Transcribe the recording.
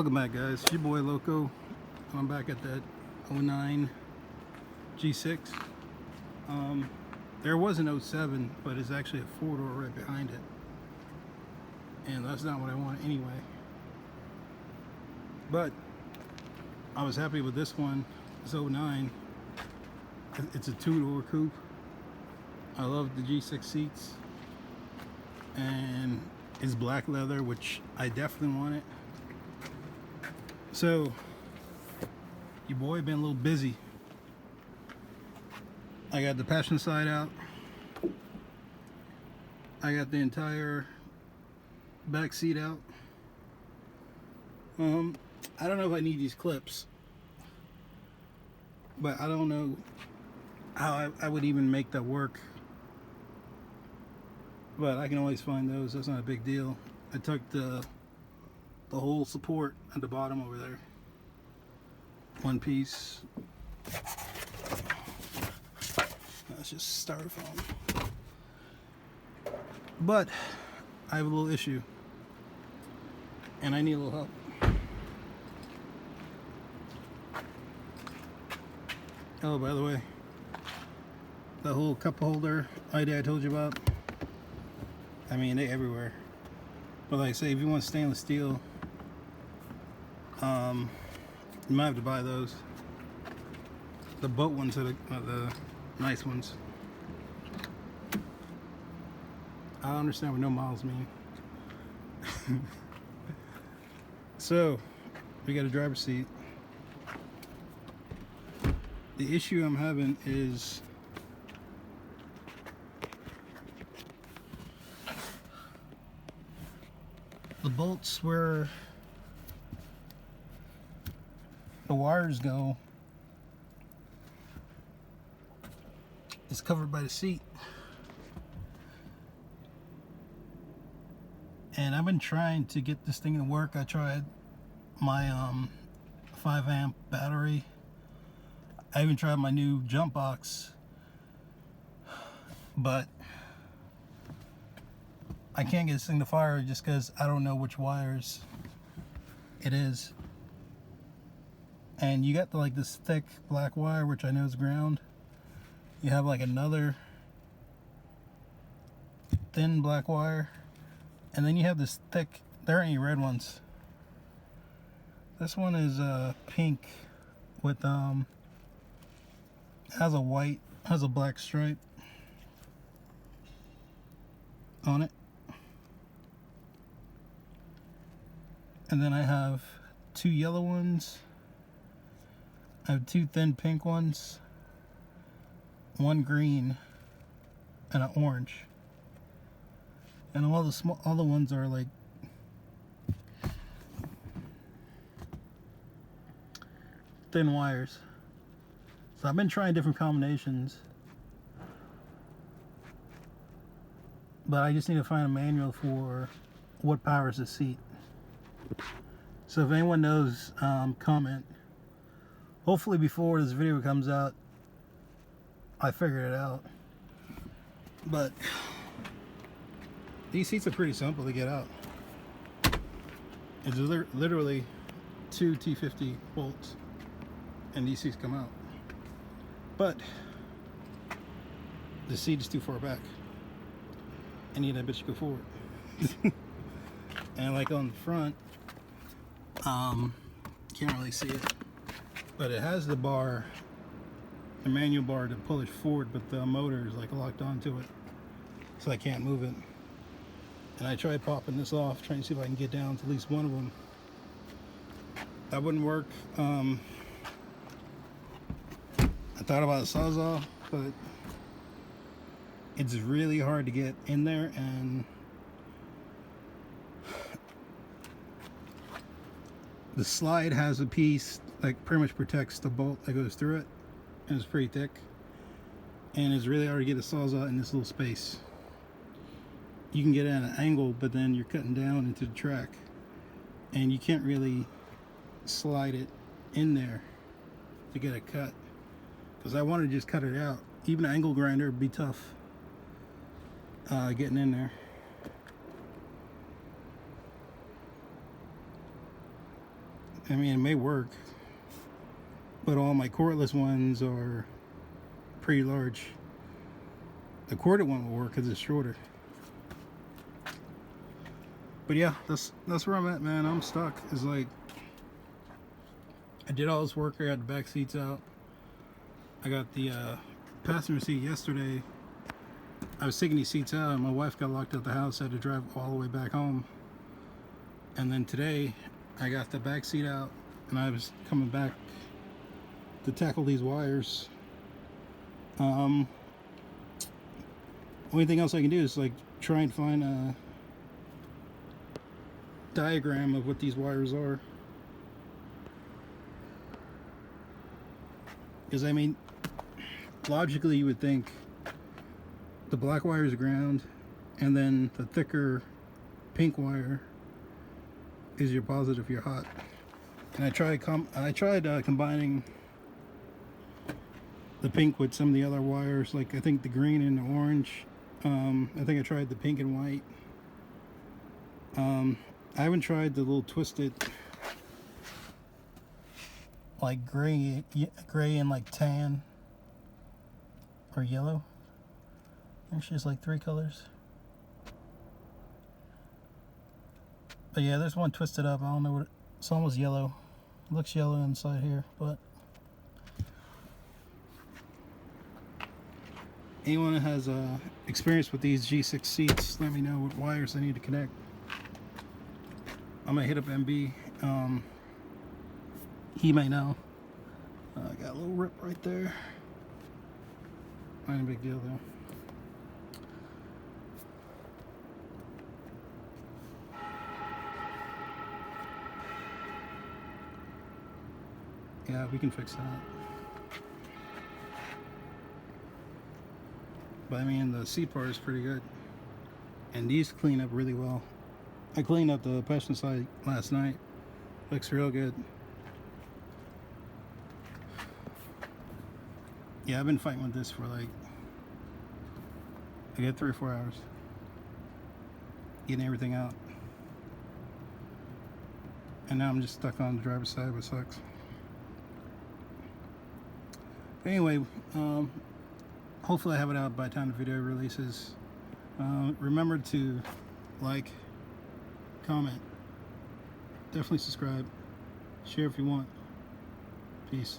Welcome back, guys. It's your boy Loco. I'm back at that 09 G6. There was an 07, but it's actually a four-door right behind it. And that's not what I want anyway. But I was happy with this one. It's 09. It's a two-door coupe. I love the G6 seats. And it's black leather, which I definitely want it. So, your boy been a little busy. I got the passenger side out. I got the entire back seat out. I don't know if I need these clips, but I don't know how I would even make that work. But I can always find those. That's not a big deal. I took the whole support at the bottom over there. One piece. That's just styrofoam. But I have a little issue, and I need a little help. Oh, by the way, the whole cup holder idea I told you about, I mean, they're everywhere. But like I say, if you want stainless steel, you might have to buy those. The boat ones are the nice ones. I don't understand what no miles mean. So, we got a driver's seat. The issue I'm having is the bolts where the wires go is covered by the seat. And I've been trying to get this thing to work. I tried my 5 amp battery. I even tried my new jump box, but I can't get this thing to fire just because I don't know which wires it is. And you got like this thick black wire, which I know is ground. You have like another thin black wire, and then you have this thick, there aren't any red ones. This one is pink with has a black stripe on it. And then I have two yellow ones. I have two thin pink ones, one green, and an orange. And all the ones are like thin wires. So I've been trying different combinations, but I just need to find a manual for what powers the seat. So if anyone knows, comment. Hopefully before this video comes out, I figured it out. But these seats are pretty simple to get out. It's literally two T50 bolts, and these seats come out. But the seat is too far back. I need that bitch to go forward. And like on the front, can't really see it, but it has the bar, the manual bar to pull it forward, but the motor is like locked onto it, so I can't move it. And I tried popping this off, trying to see if I can get down to at least one of them. That wouldn't work. I thought about a Sawzall, but it's really hard to get in there, and the slide has a piece like pretty much protects the bolt that goes through it, and it's pretty thick, and it's really hard to get a Sawzall in this little space. You can get it at an angle, but then you're cutting down into the track, and you can't really slide it in there to get a cut, because I want to just cut it out. Even an angle grinder would be tough getting in there. I mean, it may work, but all my cordless ones are pretty large. The corded one will work because it's shorter. But yeah, that's where I'm at, man. I'm stuck. It's like, I did all this work. I got the back seats out. I got the passenger seat yesterday. I was taking these seats out and my wife got locked out the house. I had to drive all the way back home. And then today I got the back seat out and I was coming back to tackle these wires. Only thing else I can do is like try and find a diagram of what these wires are. Because I mean, logically you would think the black wire is ground and then the thicker pink wire is your positive, your hot. And I tried combining the pink with some of the other wires, like I think the green and the orange. I think I tried the pink and white. I haven't tried the little twisted like gray and like tan or yellow. Actually, it's like 3 colors. But yeah, there's one twisted up. I don't know what it's almost yellow. It looks yellow inside here, but anyone that has experience with these G6 seats, let me know what wires I need to connect. I'm gonna hit up MB. He may know. I got a little rip right there. Not a big deal though. Yeah, we can fix that. But I mean, the seat part is pretty good. And these clean up really well. I cleaned up the passenger side last night. Looks real good. Yeah, I've been fighting with this for like a good 3 or 4 hours. Getting everything out. And now I'm just stuck on the driver's side, which sucks. But anyway, hopefully I have it out by the time the video releases. Remember to like, comment, definitely subscribe, share if you want. Peace.